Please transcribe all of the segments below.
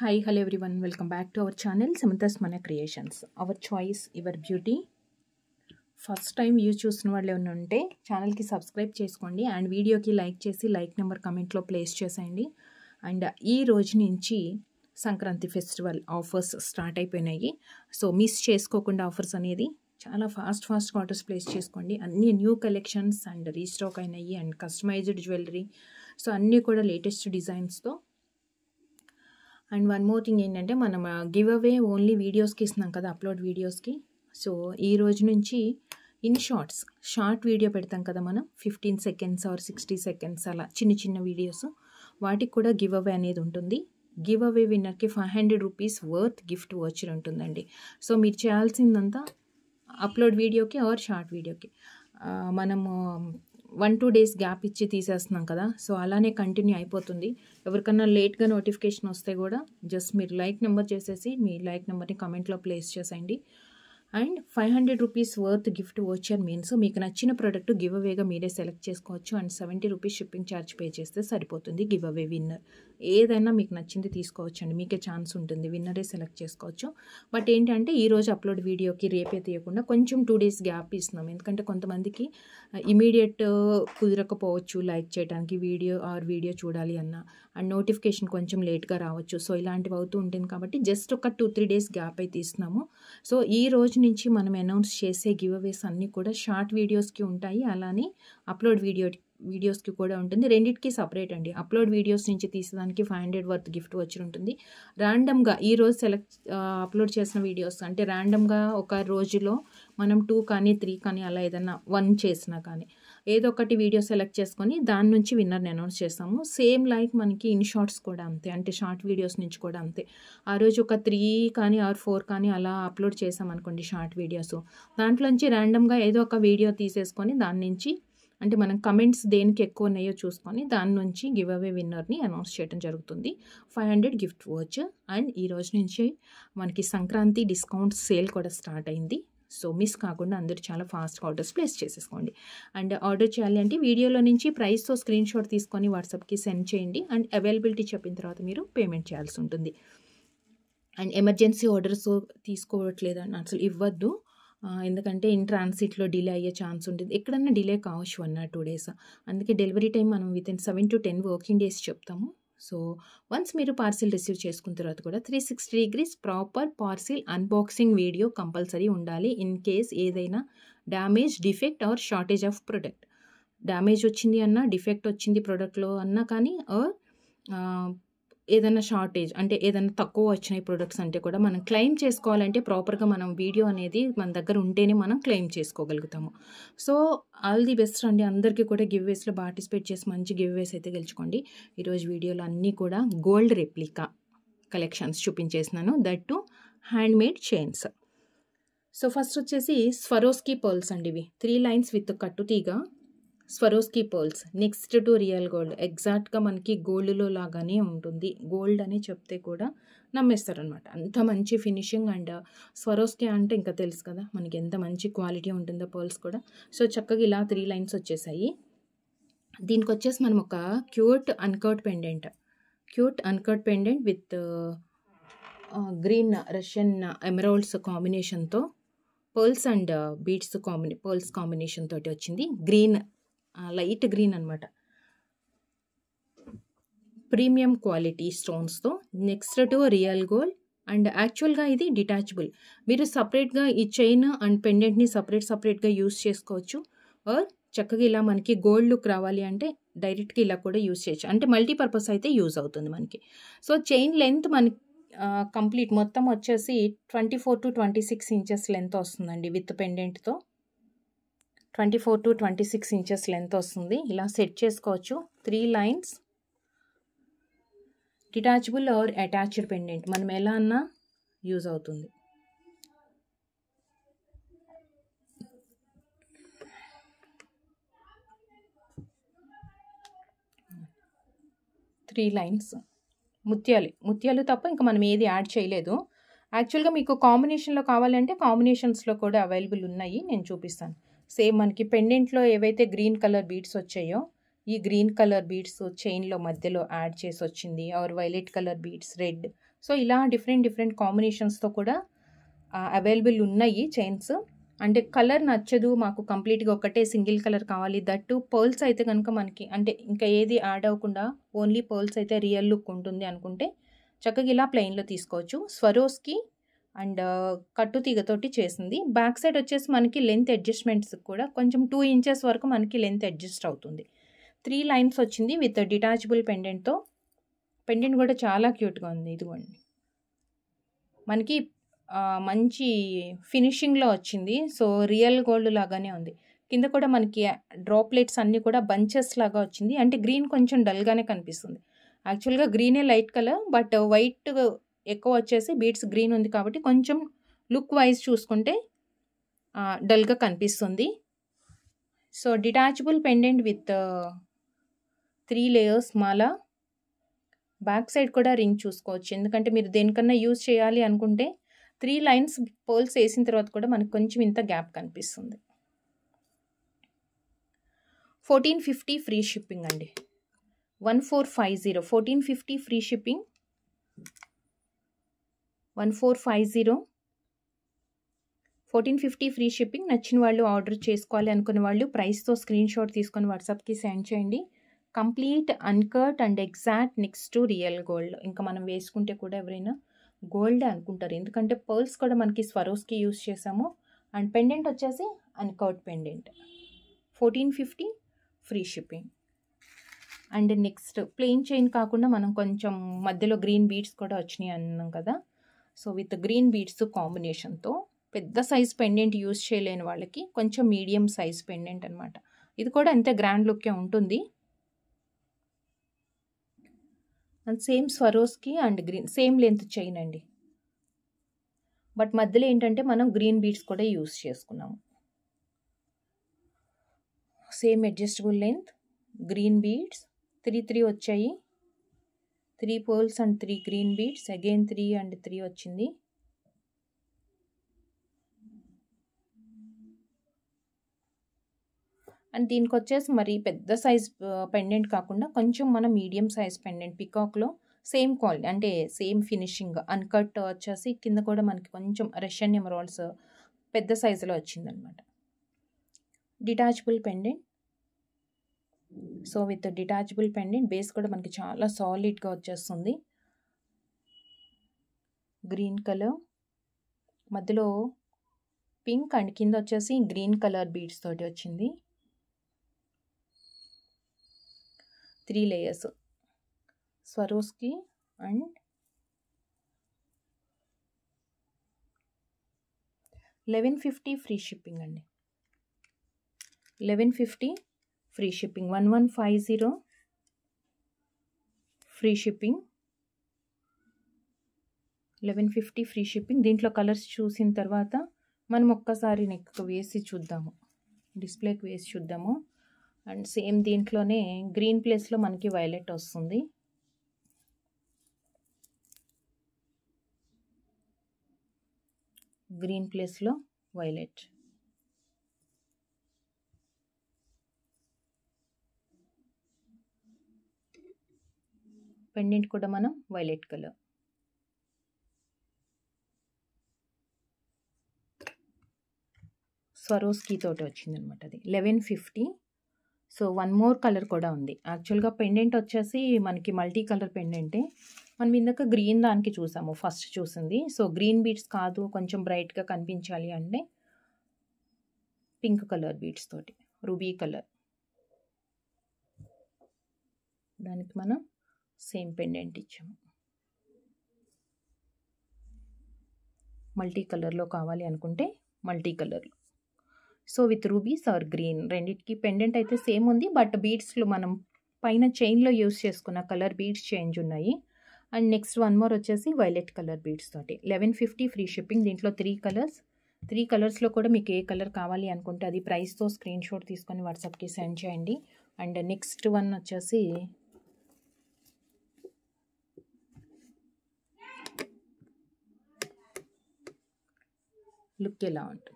Hi, hello everyone. Welcome back to our channel, Samantha's Mana Creations. Our choice, your beauty. First time views చూస్తున్న వాళ్ళు ఏమైనా ఉంటే ఛానల్కి subscribe చేసుకోండి and వీడియోకి లైక్ చేసి లైక్ నెంబర్ కమెంట్లో ప్లేస్ చేసేయండి. అండ్ ఈ రోజు నుంచి సంక్రాంతి ఫెస్టివల్ ఆఫర్స్ స్టార్ట్ అయిపోయినాయి. సో మిస్ చేసుకోకుండా ఆఫర్స్ అనేది చాలా ఫాస్ట్గా ఆర్డర్స్ ప్లేస్ చేసుకోండి. అన్ని న్యూ కలెక్షన్స్ అండ్ రీస్టాక్ అయినాయి అండ్ కస్టమైజ్డ్ జ్యువెలరీ. సో అన్నీ కూడా లేటెస్ట్ డిజైన్స్తో. అండ్ వన్ మోర్ థింగ్ ఏంటంటే మనం గివ్ అవే ఓన్లీ వీడియోస్కి ఇస్తున్నాం కదా, అప్లోడ్ వీడియోస్కి. సో ఈ రోజు నుంచి ఇన్ షార్ట్ వీడియో పెడతాం కదా మనం, 15 seconds ఆర్ 60 seconds అలా చిన్న వీడియోస్, వాటికి కూడా గివ్ అవే అనేది ఉంటుంది. గివ్ అవే విన్నర్కి 500 రూపీస్ వర్త్ గిఫ్ట్ వోచర్ ఉంటుందండి. సో మీరు చేయాల్సిందంతా అప్లోడ్ వీడియోకి ఆర్ షార్ట్ వీడియోకి మనము 1-2 days గ్యాప్ ఇచ్చి తీసేస్తున్నాం కదా, సో అలానే కంటిన్యూ అయిపోతుంది. ఎవరికన్నా లేట్గా నోటిఫికేషన్ వస్తే కూడా జస్ట్ మీరు లైక్ నెంబర్ చేసేసి మీ లైక్ నెంబర్ని కమెంట్లో ప్లేస్ చేసేయండి. And 500 rupees worth gift voucher means మీకు నచ్చిన ప్రోడక్ట్ గివ్ అవేగా మీరే సెలెక్ట్ చేసుకోవచ్చు. And 70 rupees shipping charge pay చేస్తే సరిపోతుంది. గివ్ అవే విన్నర్ ఏదైనా మీకు నచ్చింది తీసుకోవచ్చు అండి, మీకే ఛాన్స్ ఉంటుంది, విన్నరే సెలెక్ట్ చేసుకోవచ్చు. బట్ ఏంటంటే ఈరోజు అప్లోడ్ వీడియోకి రేపే తీయకుండా కొంచెం 2 days గ్యాప్ ఇస్తున్నాం. ఎందుకంటే కొంతమందికి ఇమీడియట్ కుదరకపోవచ్చు లైక్ చేయడానికి వీడియో చూడాలి అన్న, అండ్ నోటిఫికేషన్ కొంచెం లేట్గా రావచ్చు. సో ఇలాంటివి అవుతూ ఉంటుంది కాబట్టి జస్ట్ ఒక 2-3 days గ్యాప్ అయితే ఇస్తున్నాము. సో ఈ రోజు నుంచి మనం అనౌన్స్ చేసే గివ్ అవేస్ అన్నీ కూడా షార్ట్ వీడియోస్కి ఉంటాయి, అలానే అప్లోడ్ వీడియోస్కి కూడా ఉంటుంది. రెండింటికి సపరేట్ అండి. అప్లోడ్ వీడియోస్ నుంచి తీసేదానికి 500 వర్త్ గిఫ్ట్ వచ్చి ఉంటుంది. ర్యాండమ్గా ఈరోజు అప్లోడ్ చేసిన వీడియోస్ అంటే ర్యాండమ్గా ఒక రోజులో మనం 2 కానీ 3 కానీ అలా ఏదైనా 1 చేసినా కానీ ఏదో ఒకటి వీడియో సెలెక్ట్ చేసుకొని దాని నుంచి విన్నర్ని అనౌన్స్ చేస్తాము. సేమ్ లైక్ మనకి ఇన్ షార్ట్స్ కూడా అంతే, అంటే షార్ట్ వీడియోస్ నుంచి కూడా అంతే. ఆ రోజు ఒక 3 కానీ ఆర్ 4 కానీ అలా అప్లోడ్ చేసాం అనుకోండి షార్ట్ వీడియోస్, దాంట్లోంచి ర్యాండమ్గా ఏదో ఒక వీడియో తీసేసుకొని దాని నుంచి అంటే మనం కమెంట్స్ దేనికి ఎక్కువ ఉన్నాయో చూసుకొని దాని నుంచి గివ్ అవే విన్నర్ని అనౌన్స్ చేయడం జరుగుతుంది. 500 గిఫ్ట్ వోచర్. అండ్ ఈ రోజు నుంచి మనకి సంక్రాంతి డిస్కౌంట్ సేల్ కూడా స్టార్ట్ అయింది. సో మిస్ కాకుండా అందరూ చాలా ఫాస్ట్గా ఆర్డర్స్ ప్లేస్ చేసేసుకోండి. అండ్ ఆర్డర్ చేయాలి అంటే వీడియోలో నుంచి ప్రైస్తో స్క్రీన్ షాట్ తీసుకొని వాట్సాప్కి సెండ్ చేయండి. అండ్ అవైలబిలిటీ చెప్పిన తర్వాత మీరు పేమెంట్ చేయాల్సి ఉంటుంది. అండ్ ఎమర్జెన్సీ ఆర్డర్స్ తీసుకోవట్లేదు అని అసలు ఇవ్వద్దు, ఎందుకంటే ఇన్ ట్రాన్సిట్లో డిలే అయ్యే ఛాన్స్ ఉంటుంది. ఎక్కడన్నా డిలే కావచ్చు 1-2 days. అందుకే డెలివరీ టైం మనం వితిన్ 7 to 10 working days చెప్తాము. సో వన్స్ మీరు పార్సిల్ రిసీవ్ చేసుకున్న తర్వాత కూడా 360 degrees proper parcel unboxing video compulsory ఉండాలి. ఇన్ కేస్ ఏదైనా damage, defect or shortage of product, damage వచ్చింది అన్నా, డిఫెక్ట్ వచ్చింది ప్రోడక్ట్లో అన్నా కానీ, ఆర్ ఏదైనా షార్టేజ్ అంటే ఏదైనా తక్కువ వచ్చినాయి ప్రొడక్ట్స్ అంటే కూడా మనం క్లెయిమ్ చేసుకోవాలంటే ప్రాపర్గా మనం వీడియో అనేది మన దగ్గర ఉంటేనే మనం క్లెయిమ్ చేసుకోగలుగుతాము. సో ఆల్ ది బెస్ట్ అండి. అందరికీ కూడా గివ్వేస్లో పార్టిసిపేట్ చేసి మంచి గివ్వేస్ అయితే గెలుచుకోండి. ఈరోజు వీడియోలో అన్నీ కూడా గోల్డ్ రెప్లికా కలెక్షన్స్ చూపించేసినాను, that too handmade chains. So first వచ్చేసి స్వరోస్కీ పర్ల్స్ అండి. ఇవి 3 lines విత్ కట్టుతీగ Swarovski pearls. Next to real gold. ఎగ్జాక్ట్గా మనకి గోల్డ్లో లాగానే ఉంటుంది, గోల్డ్ అని చెప్తే కూడా నమ్మేస్తారనమాట, అంత మంచి ఫినిషింగ్. అండ్ స్వరోస్కీ అంటే ఇంకా తెలుసు కదా మనకి ఎంత మంచి క్వాలిటీ ఉంటుందో పర్ల్స్ కూడా. సో చక్కగా ఇలా 3 lines వచ్చేసాయి. దీనికి వచ్చేసి మనం ఒక cute uncut pendant with green Russian emeralds కాంబినేషన్తో pearls and beads pearls combination తోటి వచ్చింది. గ్రీన్, లైట్ గ్రీన్ అనమాట, ప్రీమియం క్వాలిటీ స్టోన్స్తో. Next to real gold. And యాక్చువల్గా ఇది డిటాచబుల్, మీరు సపరేట్గా ఈ చైన్ అండ్ పెండెంట్ని సపరేట్గా యూస్ చేసుకోవచ్చు. ఆర్ చక్కగా ఇలా మనకి గోల్డ్ లుక్ రావాలి అంటే డైరెక్ట్గా ఇలా కూడా యూస్ చేయొచ్చు, అంటే మల్టీపర్పస్ అయితే యూజ్ అవుతుంది మనకి. సో చైన్ లెంత్ మనకి కంప్లీట్ మొత్తం వచ్చేసి 24 to 26 inches లెంత్ వస్తుందండి. విత్ పెండెంట్తో 24 to 26 inches లెంత్ వస్తుంది. ఇలా సెట్ చేసుకోవచ్చు. 3 lines detachable or attached pendant, మనం ఎలా అన్నా యూజ్ అవుతుంది. త్రీ లైన్స్ ముత్యాలు తప్ప ఇంకా మనం ఏది యాడ్ చేయలేదు. యాక్చువల్గా మీకు కాంబినేషన్లో కావాలంటే కాంబినేషన్స్లో కూడా అవైలబుల్ ఉన్నాయి, నేను చూపిస్తాను. సేమ్ మనకి పెండెంట్లో ఏవైతే గ్రీన్ కలర్ బీడ్స్ వచ్చాయో ఈ గ్రీన్ కలర్ బీడ్స్ చైన్లో మధ్యలో యాడ్ చేసి వచ్చింది, or violet colour beads red. So ఇలా డిఫరెంట్ కాంబినేషన్స్తో కూడా అవైలబుల్ ఉన్నాయి చైన్స్. అంటే కలర్ నచ్చదు మాకు, కంప్లీట్గా ఒకటే సింగిల్ కలర్ కావాలి, దట్టు పర్ల్స్ అయితే కనుక మనకి అంటే ఇంకా ఏది యాడ్ అవ్వకుండా ఓన్లీ పర్ల్స్ అయితే రియల్ లుక్ ఉంటుంది అనుకుంటే చక్కగా ఇలా ప్లెయిన్లో తీసుకోవచ్చు. స్వరోస్కి అండ్ కట్టు తీగతోటి చేసింది. బ్యాక్ సైడ్ వచ్చేసి మనకి లెంత్ అడ్జస్ట్మెంట్స్ కూడా కొంచెం 2 ఇంచెస్ వరకు మనకి లెంత్ అడ్జస్ట్ అవుతుంది. 3 లైన్స్ వచ్చింది విత్ డిటాచబుల్ పెండెంట్తో. పెండెంట్ కూడా చాలా క్యూట్గా ఉంది. ఇదిగోండి మనకి మంచి ఫినిషింగ్లో వచ్చింది. సో రియల్ గోల్డ్ లాగానే ఉంది. కింద కూడా మనకి డ్రాప్లెట్స్ అన్నీ కూడా బంచెస్ లాగా వచ్చింది. అంటే గ్రీన్ కొంచెం డల్గానే కనిపిస్తుంది. యాక్చువల్గా గ్రీనే లైట్ కలర్, బట్ వైట్ ఎక్కువ వచ్చేసి బీడ్స్ గ్రీన్ ఉంది కాబట్టి కొంచెం లుక్ వైజ్ చూసుకుంటే డల్గా కనిపిస్తుంది. So detachable pendant with 3 layers Mala. Back side కూడా రింగ్ చూసుకోవచ్చు, ఎందుకంటే మీరు దేనికన్నా యూజ్ చేయాలి అనుకుంటే 3 లైన్స్ పర్ల్స్ వేసిన తర్వాత కూడా మనకు కొంచెం ఇంత గ్యాప్ కనిపిస్తుంది. 1450 ఫ్రీ షిప్పింగ్ అండి. 1450 1450 ఫ్రీ షిప్పింగ్. 1450 1450 free shipping. నచ్చిన వాళ్ళు ఆర్డర్ చేసుకోవాలి అనుకునే వాళ్ళు ప్రైస్తో స్క్రీన్ షాట్ తీసుకొని వాట్సాప్కి సెండ్ చేయండి. Complete uncut and exact next to real gold. ఇంకా మనం వేసుకుంటే కూడా ఎవరైనా గోల్డ్ అనుకుంటారు, ఎందుకంటే పర్ల్స్ కూడా మనకి స్వరోస్కి యూస్ చేసాము. అండ్ పెండెంట్ వచ్చేసి uncut pendant. 1450 free shipping. And next plain chain కాకుండా మనం కొంచెం మధ్యలో గ్రీన్ బీడ్స్ కూడా వచ్చినాయి అన్నాం కదా. సో విత్ గ్రీన్ బీడ్స్ కాంబినేషన్తో పెద్ద సైజ్ పెండెంట్ యూస్ చేయలేని వాళ్ళకి కొంచెం మీడియం సైజ్ పెండెంట్ అనమాట. ఇది కూడా అంతే గ్రాండ్ లుక్కే ఉంటుంది. And same Swarovski and green same length chain అండి, బట్ మధ్యలో ఏంటంటే మనం గ్రీన్ బీడ్స్ కూడా యూస్ చేసుకున్నాము. Same adjustable length green beads 3 వచ్చాయి. 3 pearls and 3 green beads. Again 3 and 3 వచ్చింది. అండ్ దీనికి వచ్చేసి మరి పెద్ద సైజ్ పెండెంట్ కాకుండా కొంచెం మనం మీడియం సైజ్ పెండెంట్ పికాక్లో సేమ్ క్వాలిటీ అంటే సేమ్ ఫినిషింగ్ అన్కట్ వచ్చేసి కింద కూడా మనకి కొంచెం రష్యన్ ఎమరాల్డ్స్ పెద్ద సైజులో వచ్చిందనమాట. Detachable pendant. So with detachable pendant base కూడా మనకి చాలా సాలిడ్గా వచ్చేస్తుంది. గ్రీన్ కలర్ మధ్యలో పింక్ అండ్ కింద వచ్చేసి గ్రీన్ కలర్ బీడ్స్ తోటి వచ్చింది. 3 layers Swarovski and 1150 free shipping అండి. 1150 free shipping. 1150 free shipping. 1150 free shipping. దీంట్లో కలర్స్ చూసిన తర్వాత మనం ఒక్కసారి నెక్ వేసి చూద్దాము, డిస్ప్లేకి వేసి చూద్దాము. అండ్ సేమ్ దీంట్లోనే గ్రీన్ ప్లేస్లో మనకి వైలెట్ వస్తుంది. గ్రీన్ ప్లేస్లో వైలెట్. పెండెంట్ కూడా మనం వైలెట్ కలర్. స్వరోస్కి తోటి వచ్చిందనమాట అది. 1150. సో 1 మోర్ కలర్ కూడా ఉంది. యాక్చువల్గా పెండెంట్ వచ్చేసి మనకి మల్టీ కలర్ పెండెంటే. మనం ఇందాక గ్రీన్ దానికి చూసాము ఫస్ట్ చూసింది. సో గ్రీన్ బీడ్స్ కాదు, కొంచెం బ్రైట్గా కనిపించాలి అంటే పింక్ కలర్ బీడ్స్ తోటి రూబీ కలర్. దానికి మనం సేమ్ పెండెంట్ ఇచ్చాము. మల్టీ కలర్లో కావాలి అనుకుంటే మల్టీ కలర్లో. So with rubies or green రెండింటికి పెండెంట్ అయితే సేమ్ ఉంది, బట్ బీడ్స్లో మనం పైన చైన్లో యూస్ చేసుకున్న కలర్ బీడ్స్ చేంజ్ ఉన్నాయి. అండ్ నెక్స్ట్ 1 మోర్ వచ్చేసి వైలెట్ కలర్ బీడ్స్ తోటి. 1150 ఫ్రీ షిప్పింగ్. దీంట్లో 3 కలర్స్. 3 కలర్స్లో కూడా మీకు ఏ కలర్ కావాలి అనుకుంటే అది ప్రైస్తో స్క్రీన్ షాట్ తీసుకొని వాట్సాప్కి సెండ్ చేయండి. అండ్ నెక్స్ట్ వన్ వచ్చేసి లుక్ ఎలా ఉంటుంది.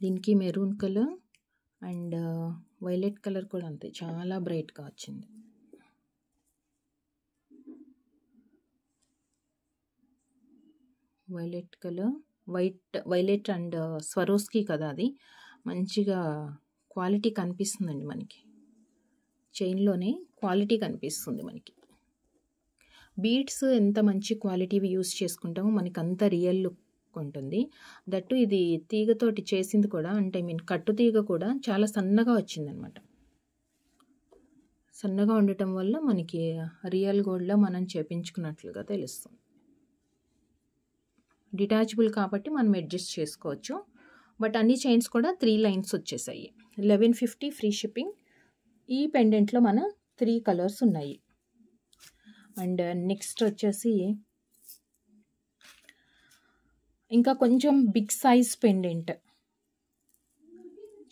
దీనికి maroon colour and violet colour కూడా అంతే, చాలా బ్రైట్గా వచ్చింది. Violet colour, violet and Swarovski కదా, అది మంచిగా క్వాలిటీ కనిపిస్తుందండి మనకి. చైన్లోనే క్వాలిటీ కనిపిస్తుంది మనకి. బీడ్స్ ఎంత మంచి క్వాలిటీవి యూస్ చేసుకుంటామో మనకి అంత రియల్ లుక్ ఉంటుంది. దట్టు ఇది తీగతోటి చేసింది కూడా, అంటే కట్టు తీగ కూడా చాలా సన్నగా వచ్చిందనమాట. సన్నగా ఉండటం వల్ల మనకి రియల్ గోల్డ్లో మనం చేపించుకున్నట్లుగా తెలుస్తుంది. డిటాచబుల్ కాబట్టి మనం అడ్జస్ట్ చేసుకోవచ్చు. బట్ అన్ని చైన్స్ కూడా 3 లైన్స్ వచ్చేసాయి. 1150 ఫ్రీ షిప్పింగ్. ఈ పెండెంట్లో మన 3 కలర్స్ ఉన్నాయి. అండ్ నెక్స్ట్ వచ్చేసి ఇంకా కొంచెం బిగ్ సైజ్ పెండెంట్,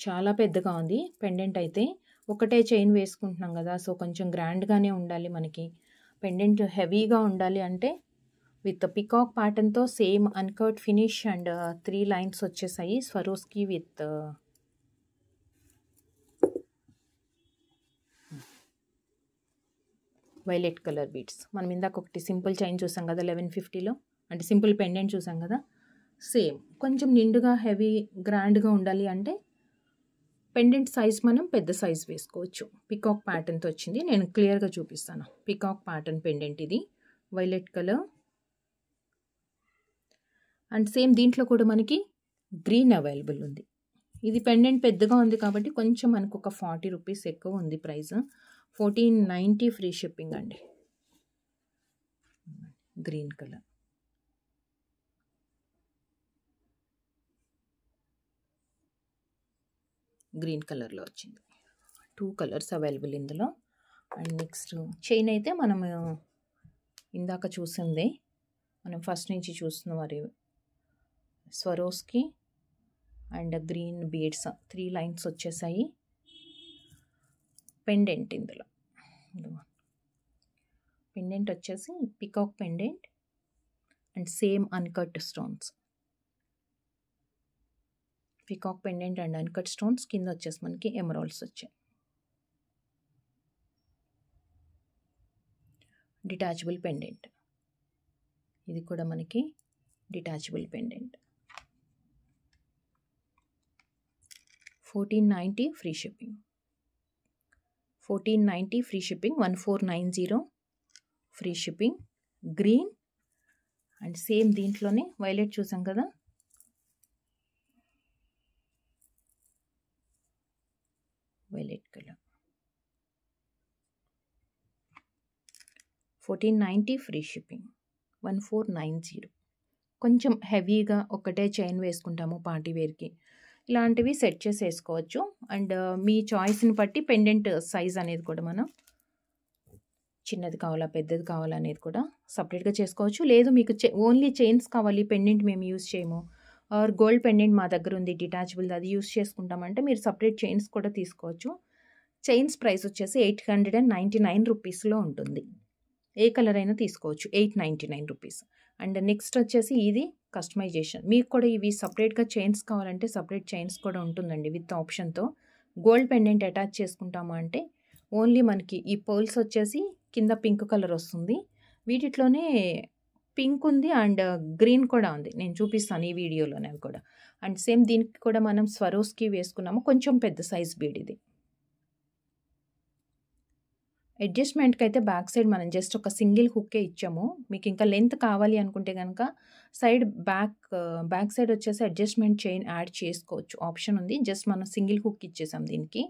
చాలా పెద్దగా ఉంది పెండెంట్ అయితే. ఒకటే చైన్ వేసుకుంటున్నాం కదా, సో కొంచెం గ్రాండ్గానే ఉండాలి మనకి. పెండెంట్ హెవీగా ఉండాలి అంటే విత్ పికాక్ ప్యాటర్న్తో same uncut finish and 3 lines వచ్చేసాయి. Swarovski with violet colour beads. మనం ఇందాక ఒకటి సింపుల్ చైన్ చూసాం కదా 1150లో, అంటే సింపుల్ పెండెంట్ చూసాం కదా, సేమ్. కొంచెం నిండుగా హెవీ గ్రాండ్గా ఉండాలి అంటే పెండెంట్ సైజ్ మనం పెద్ద సైజ్ వేసుకోవచ్చు. పికాక్ ప్యాటర్న్తో వచ్చింది, నేను క్లియర్గా చూపిస్తాను. పికాక్ ప్యాటర్న్ పెండెంట్ ఇది, వైలెట్ కలర్. అండ్ సేమ్ దీంట్లో కూడా మనకి గ్రీన్ అవైలబుల్ ఉంది. ఇది పెండెంట్ పెద్దగా ఉంది కాబట్టి కొంచెం మనకు ఒక 40 రూపీస్ ఎక్కువ ఉంది ప్రైస్. 1490 ఫ్రీ షిప్పింగ్ అండి. గ్రీన్ కలర్, గ్రీన్ కలర్లో వచ్చింది. 2 కలర్స్ అవైలబుల్ ఇందులో. అండ్ నెక్స్ట్ చైన్ అయితే మనం ఇందాక చూసిందే, మనం ఫస్ట్ నుంచి చూస్తున్న వారి Swarovski and green beads 3 lines వచ్చేసాయి. పెండెంట్ ఇందులో పెండెంట్ వచ్చేసి peacock pendant and same uncut stones. Peacock pendant and uncut stones, కింద వచ్చేసి మనకి ఎమరాల్డ్స్ వచ్చాయి. డిటాచబుల్ పెండెంట్, ఇది కూడా మనకి detachable pendant. 1490 free shipping. 1490 free shipping. 1490 free shipping. Green and same దీంట్లోనే వైలెట్ చూసాం కదా, వైలెట్ కలర్. 1490 free shipping. 1490. కొంచెం హెవీగా ఒకటే చైన్ వేసుకుంటాము పార్టీ వేర్కి, ఇలాంటివి సెట్ చేసి వేసుకోవచ్చు. అండ్ మీ చాయిస్ని బట్టి పెండెంట్ సైజ్ అనేది కూడా మనం చిన్నది కావాలా పెద్దది కావాలా అనేది కూడా సపరేట్గా చేసుకోవచ్చు. లేదు మీకు ఓన్లీ చైన్స్ కావాలి, పెండెంట్ మేము యూజ్ చేయము, ఆర్ గోల్డ్ పెండెంట్ మా దగ్గర ఉంది డిటాచబుల్, అది యూజ్ చేసుకుంటామంటే మీరు సపరేట్ చైన్స్ కూడా తీసుకోవచ్చు. చైన్స్ ప్రైస్ వచ్చేసి 899 రూపీస్లో ఉంటుంది. ఏ కలర్ అయినా తీసుకోవచ్చు, 899 రూపీస్. అండ్ నెక్స్ట్ వచ్చేసి ఇది కస్టమైజేషన్. మీకు కూడా ఇవి సపరేట్గా చైన్స్ కావాలంటే సపరేట్ చైన్స్ కూడా ఉంటుందండి విత్ ఆప్షన్తో. గోల్డ్ పెండెంట్ అటాచ్ చేసుకుంటాము అంటే ఓన్లీ మనకి ఈ పర్ల్స్ వచ్చేసి కింద పింక్ కలర్ వస్తుంది. వీటిలోనే పింక్ ఉంది అండ్ గ్రీన్ కూడా ఉంది, నేను చూపిస్తాను ఈ వీడియోలోనే అవి కూడా. అండ్ సేమ్ దీనికి కూడా మనం స్వరోస్కి వేసుకున్నాము, కొంచెం పెద్ద సైజ్ బీడ్ ఇది. అడ్జస్ట్మెంట్కి అయితే బ్యాక్ సైడ్ మనం జస్ట్ ఒక సింగిల్ హుక్కే ఇచ్చాము. మీకు ఇంకా లెంత్ కావాలి అనుకుంటే కనుక సైడ్ బ్యాక్ సైడ్ వచ్చేసి అడ్జస్ట్మెంట్ చైన్ యాడ్ చేసుకోవచ్చు, ఆప్షన్ ఉంది. జస్ట్ మనం సింగిల్ హుక్ ఇచ్చేసాం దీనికి.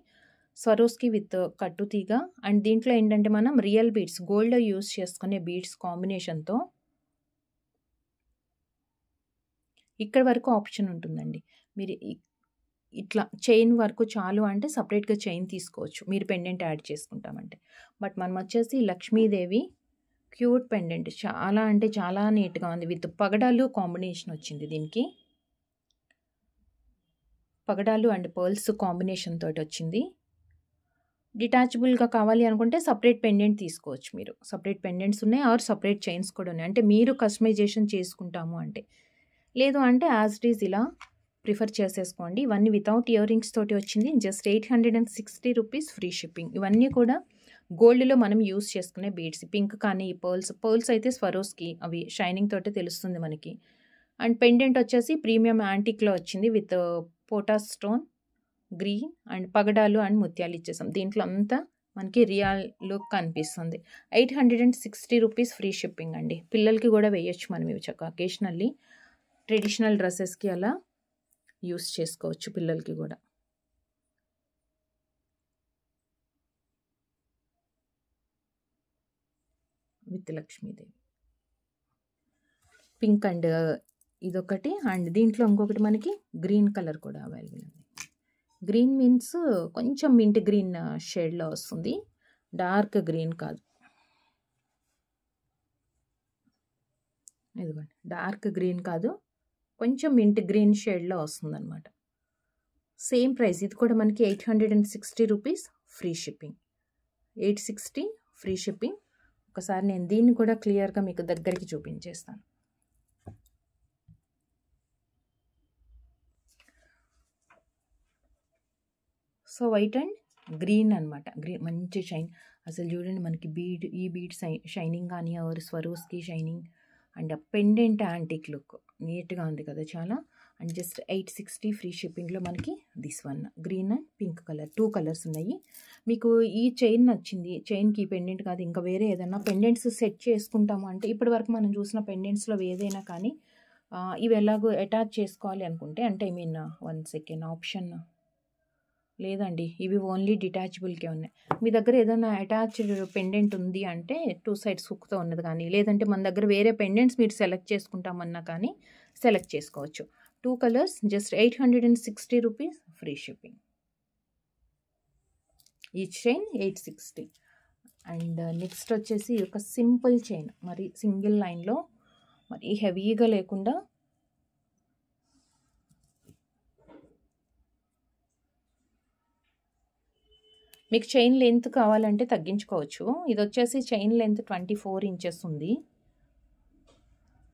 స్వరోస్కి విత్ కట్టు తీగ. అండ్ దీంట్లో ఏంటంటే మనం రియల్ బీడ్స్, గోల్డ్లో యూస్ చేసుకునే బీడ్స్ కాంబినేషన్తో ఇక్కడ వరకు ఆప్షన్ ఉంటుందండి. మీరు ఇట్లా చైన్ వరకు చాలు అంటే సపరేట్గా చైన్ తీసుకోవచ్చు మీరు పెండెంట్ యాడ్ చేసుకుంటామంటే. బట్ మనం వచ్చేసి లక్ష్మీదేవి క్యూట్ పెండెంట్, చాలా అంటే చాలా నీట్గా ఉంది. విత్ పగడాలు కాంబినేషన్ వచ్చింది దీనికి. పగడాలు అండ్ పర్ల్స్ కాంబినేషన్ తోటి వచ్చింది. డిటాచబుల్గా కావాలి అనుకుంటే సపరేట్ పెండెంట్ తీసుకోవచ్చు మీరు. సపరేట్ పెండెంట్స్ ఉన్నాయి ఆర్ సపరేట్ చైన్స్ కూడా ఉన్నాయి, అంటే మీరు కస్టమైజేషన్ చేసుకుంటాము అంటే. లేదు అంటే యాజ్ ఇట్ ఈజ్ ఇలా ప్రిఫర్ చేసేసుకోండి. ఇవన్నీ వితౌట్ ఇయర్ రింగ్స్ తోటి వచ్చింది. Just 860 rupees free shipping. ఇవన్నీ కూడా గోల్డ్‌లో మనం యూజ్ చేసుకునే బీడ్స్. పింక్ కానీ పర్ల్స్ అయితే స్వరోస్‌కి అవి షైనింగ్ తోటే తెలుస్తుంది మనకి. అండ్ పెండెంట్ వచ్చేసి ప్రీమియం యాంటిక్‌లో వచ్చింది విత్ పోటాస్ స్టోన్, గ్రీన్ అండ్ పగడాలు అండ్ ముత్యాలు ఇచ్చేసాం. దీంట్లో అంతా మనకి రియల్ లుక్ కనిపిస్తుంది. 860 రూపీస్ ఫ్రీ షిప్పింగ్ అండి. పిల్లలకి కూడా వేయొచ్చు మనం ఇవి చక్కగా అకేషనల్లీ ట్రెడిషనల్ డ్రెస్సెస్‌కి అలా యూస్ చేసుకోవచ్చు పిల్లలకి కూడా. విత్ లక్ష్మీదేవి పింక్ అండ్ ఇదొకటి. అండ్ దీంట్లో ఇంకొకటి మనకి గ్రీన్ కలర్ కూడా అవైలబుల్ ఉంది. గ్రీన్ మీన్స్ కొంచెం మింట్ గ్రీన్ షేడ్లో వస్తుంది, డార్క్ గ్రీన్ కాదు. ఇదిగోండి, డార్క్ గ్రీన్ కాదు, కొంచెం మింట్ గ్రీన్ షేడ్లో వస్తుందన్నమాట. Same price. ఇది కూడా మనకి 860 rupees free shipping. 860 free shipping. ఒకసారి నేను దీన్ని కూడా క్లియర్గా మీకు దగ్గరికి చూపించేస్తాను. సో వైట్ అండ్ గ్రీన్ అనమాట. గ్రీన్ మంచి షైన్. అసలు చూడండి మనకి ఈ బీడ్ షైనింగ్ కానీ Swarovski shining and pendant antique look నీట్గా ఉంది కదా చాలా. అండ్ జస్ట్ 860 ఫ్రీ షిప్పింగ్లో మనకి this one green and pink colour 2 colours ఉన్నాయి. మీకు ఈ చైన్ నచ్చింది, చైన్కి పెండెంట్ కాదు ఇంకా వేరే ఏదైనా పెండెంట్స్ సెట్ చేసుకుంటాము అంటే ఇప్పటి వరకు మనం చూసిన పెండెంట్స్లో ఏదైనా కానీ ఇవి ఎలాగో అటాచ్ చేసుకోవాలి అనుకుంటే, అంటే ఐ మీన్ 1 సెకండ్ ఆప్షన్ లేదండి, ఇవి ఓన్లీ డిటాచబుల్కే ఉన్నాయి. మీ దగ్గర ఏదైనా అటాచ్డ్ పెండెంట్ ఉంది అంటే 2 సైడ్స్ హుక్తో ఉన్నది కానీ, లేదంటే మన దగ్గర వేరే పెండెంట్స్ మీరు సెలెక్ట్ చేసుకుంటామన్నా కానీ సెలెక్ట్ చేసుకోవచ్చు. 2 colours just 860 rupees free shipping. ఈ చైన్ 860. అండ్ నెక్స్ట్ వచ్చేసి ఒక సింపుల్ చైన్, మరి సింగిల్ లైన్లో మరి హెవీగా లేకుండా మీకు చైన్ లెంత్ కావాలంటే తగ్గించుకోవచ్చు. ఇది వచ్చేసి చైన్ లెంత్ 24 ఇంచెస్ ఉంది.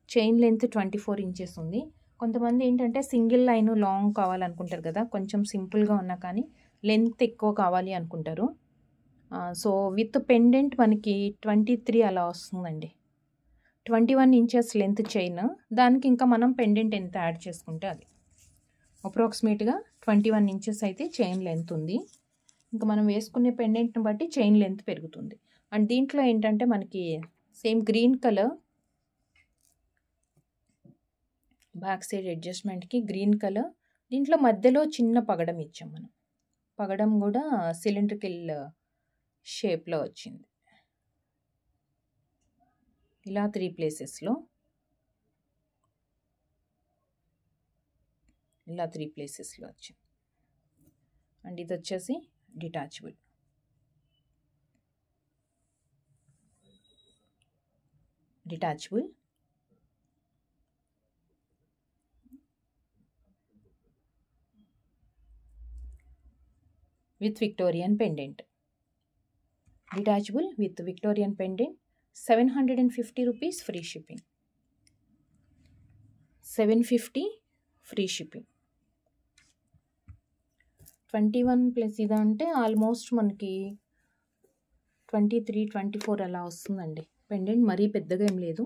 చైన్ లెంత్ 24 ఇంచెస్ ఉంది. కొంతమంది ఏంటంటే సింగిల్ లైన్ లాంగ్ కావాలనుకుంటారు కదా, కొంచెం సింపుల్గా ఉన్నా కానీ లెంత్ ఎక్కువ కావాలి అనుకుంటారు. సో విత్ పెండెంట్ మనకి 23 అలా వస్తుందండి. 21 ఇంచెస్ లెంత్ చైన్, దానికి ఇంకా మనం పెండెంట్ ఎంత యాడ్ చేసుకుంటే అది అప్రాక్సిమేట్గా 21 ఇంచెస్ అయితే చైన్ లెంత్ ఉంది. ఇంకా మనం వేసుకునే పెండెంట్ని బట్టి చైన్ లెంత్ పెరుగుతుంది. అండ్ దీంట్లో ఏంటంటే మనకి same green colour back side అడ్జస్ట్మెంట్కి గ్రీన్ కలర్, దీంట్లో మధ్యలో చిన్న పగడం ఇచ్చాం మనం. పగడం కూడా సిలిండ్రికల్ షేప్లో వచ్చింది. ఇలా 3 ప్లేసెస్లో వచ్చింది. అండ్ ఇది వచ్చేసి detachable. With Victorian pendant. Detachable with Victorian pendant 750 rupees free shipping. 750 free shipping. 21 plus ఇది అంటే ఆల్మోస్ట్ మనకి 23, 24 అలా వస్తుందండి. పెండెంట్ మరీ పెద్దగా ఏం లేదు,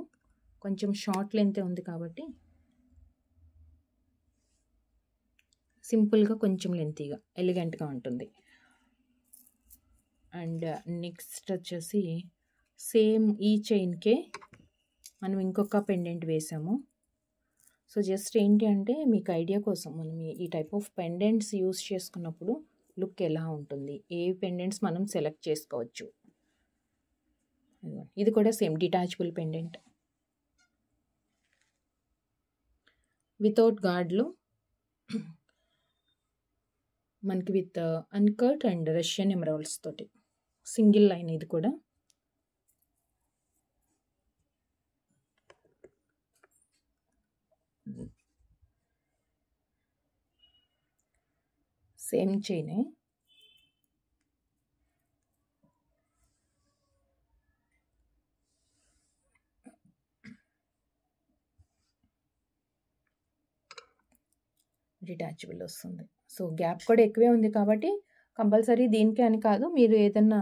కొంచెం షార్ట్ లెంతే ఉంది కాబట్టి సింపుల్గా కొంచెం లెంతీగా ఎలిగెంట్గా ఉంటుంది. అండ్ నెక్స్ట్ వచ్చేసి సేమ్ ఈ చైన్కే మనం ఇంకొక పెండెంట్ వేసాము. సో జస్ట్ ఏంటి అంటే మీకు ఐడియా కోసం మనం ఈ టైప్ ఆఫ్ పెండెంట్స్ యూస్ చేసుకున్నప్పుడు లుక్ ఎలా ఉంటుంది, ఏ పెండెంట్స్ మనం సెలెక్ట్ చేసుకోవచ్చు. ఇది కూడా సేమ్ డిటాచబుల్ పెండెంట్ వితౌట్ గార్డ్లో మనకి with uncut and Russian emeralds తోటి సింగిల్ లైన్. ఇది కూడా సేమ్ చైనే. డిటాచబుల్ వస్తుంది. సో గ్యాప్ కూడా ఎక్కువే ఉంది కాబట్టి కంపల్సరీ దీనికే అని కాదు, మీరు ఏదన్నా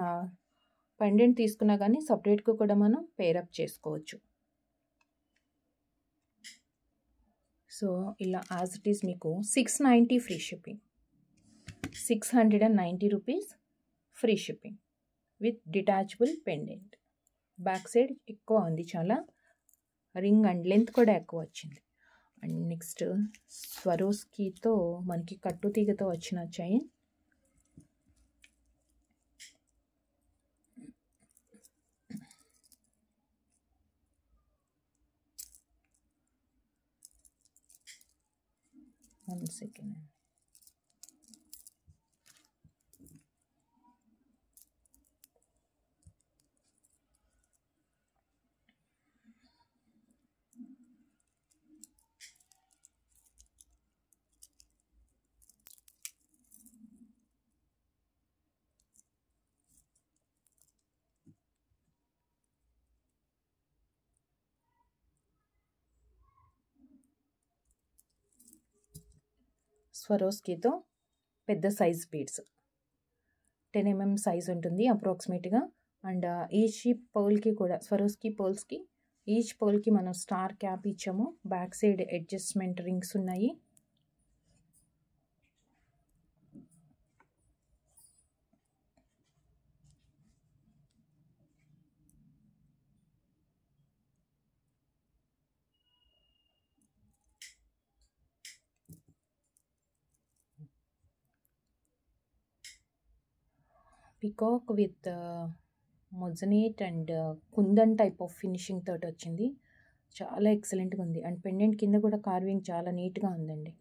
పెండెంట్ తీసుకున్నా కానీ సపరేట్గా కూడా మనం పేరప్ చేసుకోవచ్చు. సో ఇలా యాజ్ ఇట్ ఈస్ మీకు 690 free shipping, 690 rupees free shipping with detachable pendant. Back side ఎక్కువ ఉంది, చాలా రింగ్ అండ్ లెంత్ కూడా ఎక్కువ వచ్చింది. అండ్ నెక్స్ట్ స్వరోస్కీతో మనకి కట్టు తీగతో వచ్చిన చైన్. One second. స్వరోస్కీతో పెద్ద సైజ్ బీడ్స్ 10 mm సైజ్ ఉంటుంది అప్రాక్సిమేట్గా. అండ్ ఈచ్ పర్ల్కి కూడా స్వరోస్కీ పర్ల్స్కి ఈచ్ పర్ల్కి మనం స్టార్ క్యాప్ ఇచ్చాము. బ్యాక్ సైడ్ అడ్జస్ట్మెంట్ రింగ్స్ ఉన్నాయి. Peacock with moissanite and kundan type of finishing తోటి వచ్చింది. చాలా ఎక్సలెంట్గా ఉంది. అండ్ పెండెంట్ కింద కూడా కార్వింగ్ చాలా నీట్గా ఉందండి.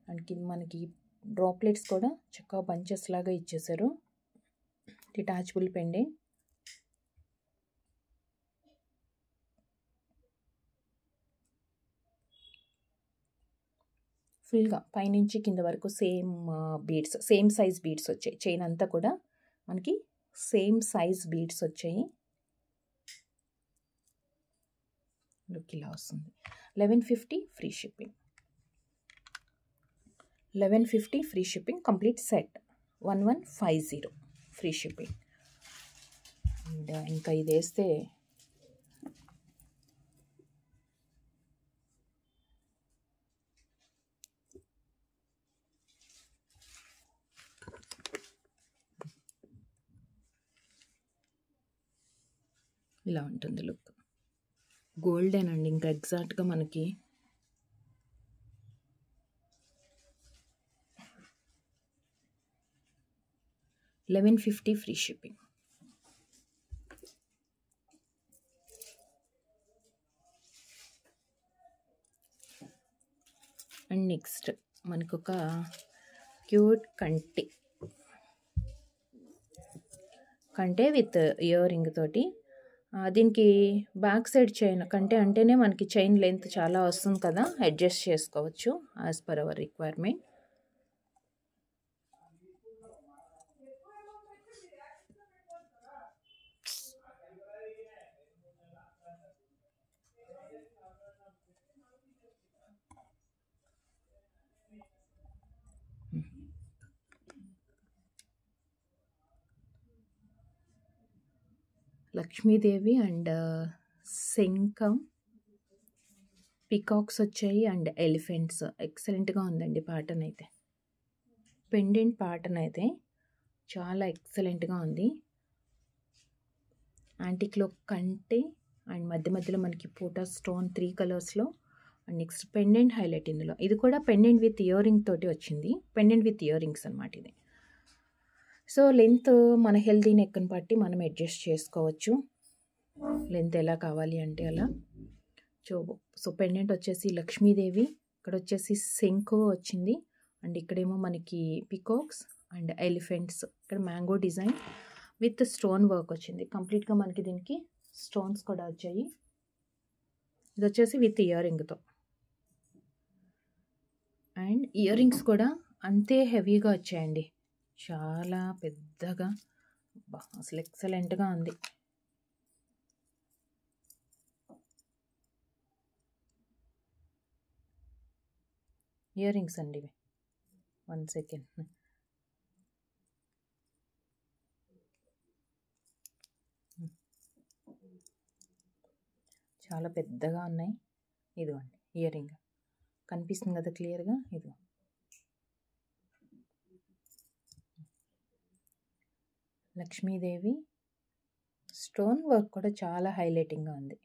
అండ్ కింద మనకి డ్రాప్లెట్స్ కూడా చక్కగా బంచెస్ లాగా ఇచ్చేసారు. Detachable pendant. ఫుల్గా పైనుంచి కింద వరకు same beads, same size beads వచ్చాయి. చైన్ అంతా కూడా మనకి సేమ్ సైజ్ బీడ్స్ వచ్చాయి. లుక్ ఇలా వస్తుంది. 1150 free shipping. 1150 free shipping complete set. 1150 free shipping. And ఇంకా ఇది వేస్తే ఇలా ఉంటుంది లుక్. గోల్డెన్ అండి, ఇంకా ఎగ్జాక్ట్గా మనకి $1150 ఫ్రీ షిప్పింగ్. అండ్ నెక్స్ట్ మనకు ఒక క్యూట్ కంటే విత్ ఇయర్ రింగ్ తోటి. దీనికి బ్యాక్ సైడ్ చైన్ కంటే అంటేనే మనకి చైన్ లెంత్ చాలా వస్తుంది కదా, అడ్జస్ట్ చేసుకోవచ్చు as per hour requirement. Lakshmidevi and శంఖం, పికాక్స్ వచ్చాయి అండ్ ఎలిఫెంట్స్. ఎక్సలెంట్గా ఉందండి ప్యాటర్న్ అయితే. పెండెంట్ ప్యాటర్న్ అయితే చాలా ఎక్సలెంట్గా ఉంది. యాంటిక్లో కంటే అండ్ మధ్య మధ్యలో మనకి పోటా స్టోన్ 3 కలర్స్లో. అండ్ నెక్స్ట్ పెండెంట్ హైలైట్ ఇందులో. ఇది కూడా పెండెంట్ విత్ ఇయర్ రింగ్ తోటి వచ్చింది. పెండెంట్ విత్ ఇయర్ రింగ్స్ అనమాట ఇది. సో లెంత్ మన హెల్దీ నెక్ని బట్టి మనం అడ్జస్ట్ చేసుకోవచ్చు, లెంత్ ఎలా కావాలి అంటే అలా. సో పెండెంట్ వచ్చేసి లక్ష్మీదేవి, ఇక్కడ వచ్చేసి శంఖు వచ్చింది. అండ్ ఇక్కడేమో మనకి పికాక్స్ అండ్ ఎలిఫెంట్స్. ఇక్కడ mango design with stone work వచ్చింది. కంప్లీట్గా మనకి దీనికి స్టోన్స్ కూడా వచ్చాయి. ఇది వచ్చేసి విత్ ఇయర్ రింగ్తో. అండ్ ఇయర్ రింగ్స్ కూడా అంతే హెవీగా వచ్చాయండి, చాలా పెద్దగా. అసలు ఎక్సలెంట్గా ఉంది. ఇయర్ రింగ్స్ అండి ఇవి. 1 సెకండ్. చాలా పెద్దగా ఉన్నాయి. ఇదిగోండి ఇయర్ రింగ్ కనిపిస్తుంది కదా క్లియర్గా. ఇదిగో లక్ష్మీదేవి స్టోన్ వర్క్ కూడా చాలా హైలైటింగ్గా ఉంది.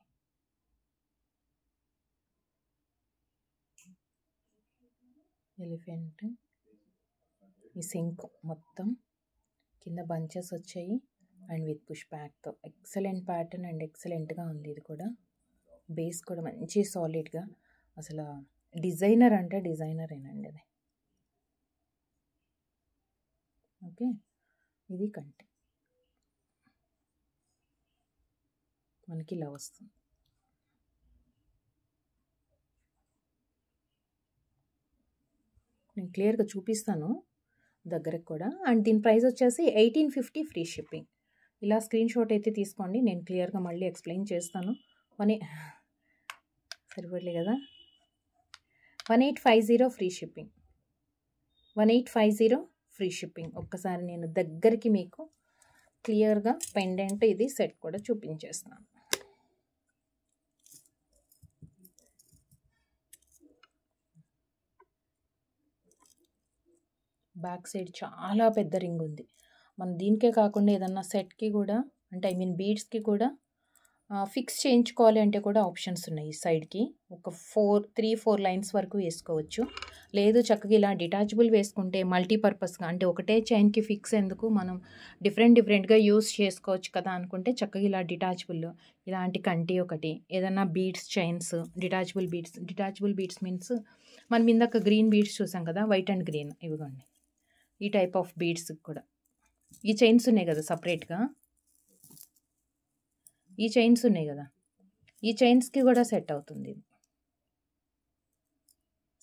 ఎలిఫెంట్, ఈ సింక్ మొత్తం కింద బంచెస్ వచ్చాయి అండ్ విత్ పుష్ బ్యాక్తో ఎక్సలెంట్ ప్యాటర్న్ అండ్ ఎక్సలెంట్గా ఉంది. ఇది కూడా బేస్ కూడా మంచి సాలిడ్గా, అసలు డిజైనర్ అంటే డిజైనరేనండి అది. ఓకే, ఇది కంటే మనకి ఇలా వస్తుంది. నేను క్లియర్గా చూపిస్తాను దగ్గరకు కూడా. అండ్ దీని ప్రైస్ వచ్చేసి 1850 ఫ్రీ షిప్పింగ్. ఇలా స్క్రీన్ షాట్ అయితే తీసుకోండి, నేను క్లియర్గా మళ్ళీ ఎక్స్ప్లెయిన్ చేస్తాను. సరిపడలే కదా. 1850 ఫ్రీ షిప్పింగ్. 1850 free shipping. ఒక్కసారి నేను దగ్గరికి మీకు క్లియర్గా పెండెంట్ ఇది సెట్ కూడా చూపించేస్తాను. బ్యాక్ సైడ్ చాలా పెద్ద రింగ్ ఉంది. మనం దీనికే కాకుండా ఏదన్నా సెట్కి కూడా, అంటే ఐ మీన్ బీడ్స్కి కూడా ఫిక్స్ చేయించుకోవాలి అంటే కూడా ఆప్షన్స్ ఉన్నాయి. ఈ సైడ్కి ఒక 3-4 లైన్స్ వరకు వేసుకోవచ్చు. లేదు చక్కగా ఇలా డిటాచబుల్ వేసుకుంటే మల్టీపర్పస్గా, అంటే ఒకటే చైన్కి ఫిక్స్ ఎందుకు, మనం డిఫరెంట్గా యూస్ చేసుకోవచ్చు కదా అనుకుంటే చక్కగా ఇలా డిటాచబుల్, ఇలాంటి కంటి ఒకటి, ఏదన్నా beads chains detachable beads means మనం ఇందాక గ్రీన్ బీడ్స్ చూసాం కదా, వైట్ అండ్ గ్రీన్, ఇవిగోండి ఈ టైప్ ఆఫ్ బీడ్స్ కూడా ఈ చైన్స్ ఉన్నాయి కదా సపరేట్గా, ఈ చైన్స్ ఉన్నాయి కదా, ఈ చైన్స్కి కూడా సెట్ అవుతుంది.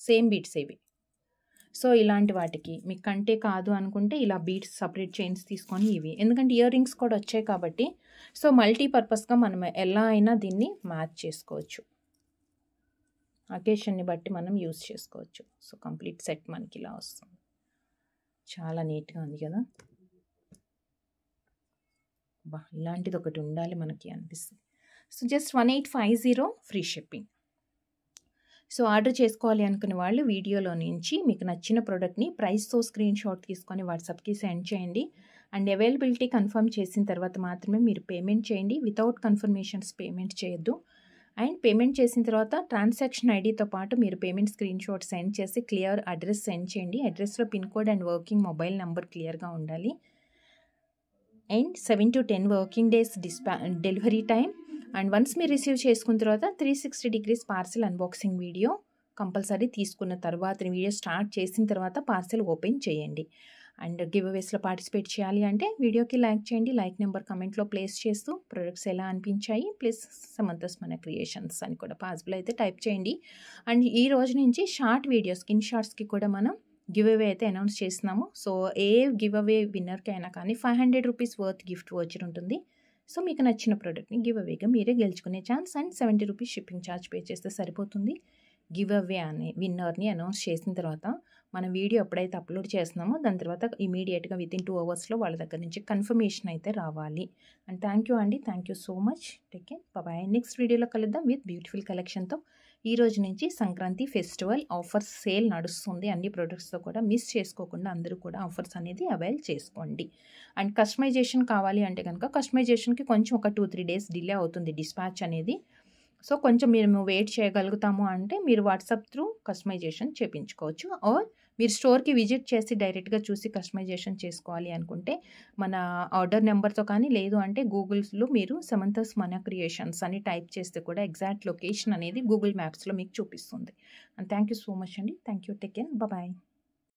సేమ్ బీడ్స్ ఇవి. సో ఇలాంటి వాటికి మీకు కంటే కాదు అనుకుంటే ఇలా బీడ్స్ సపరేట్ చైన్స్ తీసుకొని ఇవి, ఎందుకంటే ఇయర్ రింగ్స్ కూడా వచ్చాయి కాబట్టి సో మల్టీపర్పస్గా మనం ఎలా అయినా దీన్ని మ్యాచ్ చేసుకోవచ్చు, అకేషన్ని బట్టి మనం యూస్ చేసుకోవచ్చు. సో కంప్లీట్ సెట్ మనకి ఇలా వస్తుంది. చాలా నీట్గా ఉంది కదా. బా, ఇలాంటిది ఒకటి ఉండాలి మనకి అనిపిస్తుంది. So just 1850 free shipping. So order చేసుకోవాలి అనుకునే వాళ్ళు వీడియోలో నుంచి మీకు నచ్చిన ప్రోడక్ట్ని ప్రైస్తో స్క్రీన్ షాట్ తీసుకొని వాట్సాప్కి సెండ్ చేయండి. అండ్ అవైలబిలిటీ కన్ఫర్మ్ చేసిన తర్వాత మాత్రమే మీరు పేమెంట్ చేయండి. వితౌట్ కన్ఫర్మేషన్స్ పేమెంట్ చేయొద్దు. అండ్ పేమెంట్ చేసిన తర్వాత ట్రాన్సాక్షన్ ఐడితో పాటు మీరు పేమెంట్ స్క్రీన్ షాట్ సెండ్ చేసి క్లియర్ అడ్రస్ సెండ్ చేయండి. అడ్రస్లో pin code and working mobile number క్లియర్గా ఉండాలి. And 7 to 10 working days delivery time. And once మీరు రిసీవ్ చేసుకున్న తర్వాత 360 degrees parcel unboxing video compulsory తీసుకున్న తర్వాత, వీడియో స్టార్ట్ చేసిన తర్వాత పార్సెల్ ఓపెన్ చేయండి. అండ్ గివ్ అవేస్లో పార్టిసిపేట్ చేయాలి అంటే వీడియోకి లైక్ చేయండి. లైక్ నెంబర్ కమెంట్లో ప్లేస్ చేస్తూ ప్రొడక్ట్స్ ఎలా అనిపించాయి ప్లస్ సమంతస్ మన క్రియేషన్స్ అని కూడా పాసిబుల్ అయితే టైప్ చేయండి. అండ్ ఈ రోజు నుంచి షార్ట్ వీడియో స్కిన్ షార్ట్స్కి కూడా మనం గివ్ అవే అయితే అనౌన్స్ చేస్తున్నాము. సో ఏ గివ్ అవే విన్నర్కి అయినా కానీ 500 రూపీస్ వర్త్ గిఫ్ట్ వోచర్ ఉంటుంది. సో మీకు నచ్చిన ప్రోడక్ట్ని గివ్ అవేగా మీరే గెలుచుకునే chance. And 70 rupees shipping charge pay చేస్తే సరిపోతుంది. గివ్ అవే అనే విన్నర్ని అనౌన్స్ చేసిన తర్వాత మనం వీడియో ఎప్పుడైతే అప్లోడ్ చేస్తున్నామో దాని తర్వాత ఇమీడియట్గా వితిన్ 2 అవర్స్లో వాళ్ళ దగ్గర నుంచి కన్ఫర్మేషన్ అయితే రావాలి. అండ్ థ్యాంక్ యూ అండి, thank you so much. Take care, bye. Next వీడియోలో కలుద్దాం విత్ బ్యూటిఫుల్ కలెక్షన్తో. ఈ రోజు నుంచి సంక్రాంతి ఫెస్టివల్ ఆఫర్స్ సేల్ నడుస్తుంది. అన్ని ప్రొడక్ట్స్తో కూడా మిస్ చేసుకోకుండా అందరూ కూడా ఆఫర్స్ అనేది అవైల్ చేసుకోండి. అండ్ కస్టమైజేషన్ కావాలి అంటే కనుక కస్టమైజేషన్కి కొంచెం ఒక 2-3 డేస్ డిలే అవుతుంది డిస్పాచ్ అనేది. సో కొంచెం మేము వెయిట్ చేయగలుగుతాము అంటే మీరు వాట్సాప్ త్రూ కస్టమైజేషన్ చేయించుకోవచ్చు. ఆర్ మీరు స్టోర్కి విజిట్ చేసి డైరెక్ట్గా చూసి కస్టమైజేషన్ చేసుకోవాలి అనుకుంటే మన ఆర్డర్ నెంబర్తో కానీ, లేదు అంటే గూగుల్స్లో మీరు సమంతస్ మన క్రియేషన్స్ అని టైప్ చేస్తే కూడా ఎగ్జాక్ట్ లొకేషన్ అనేది గూగుల్ మ్యాప్స్లో మీకు చూపిస్తుంది. And thank you so much అండి. Thank you. Take care. Bye.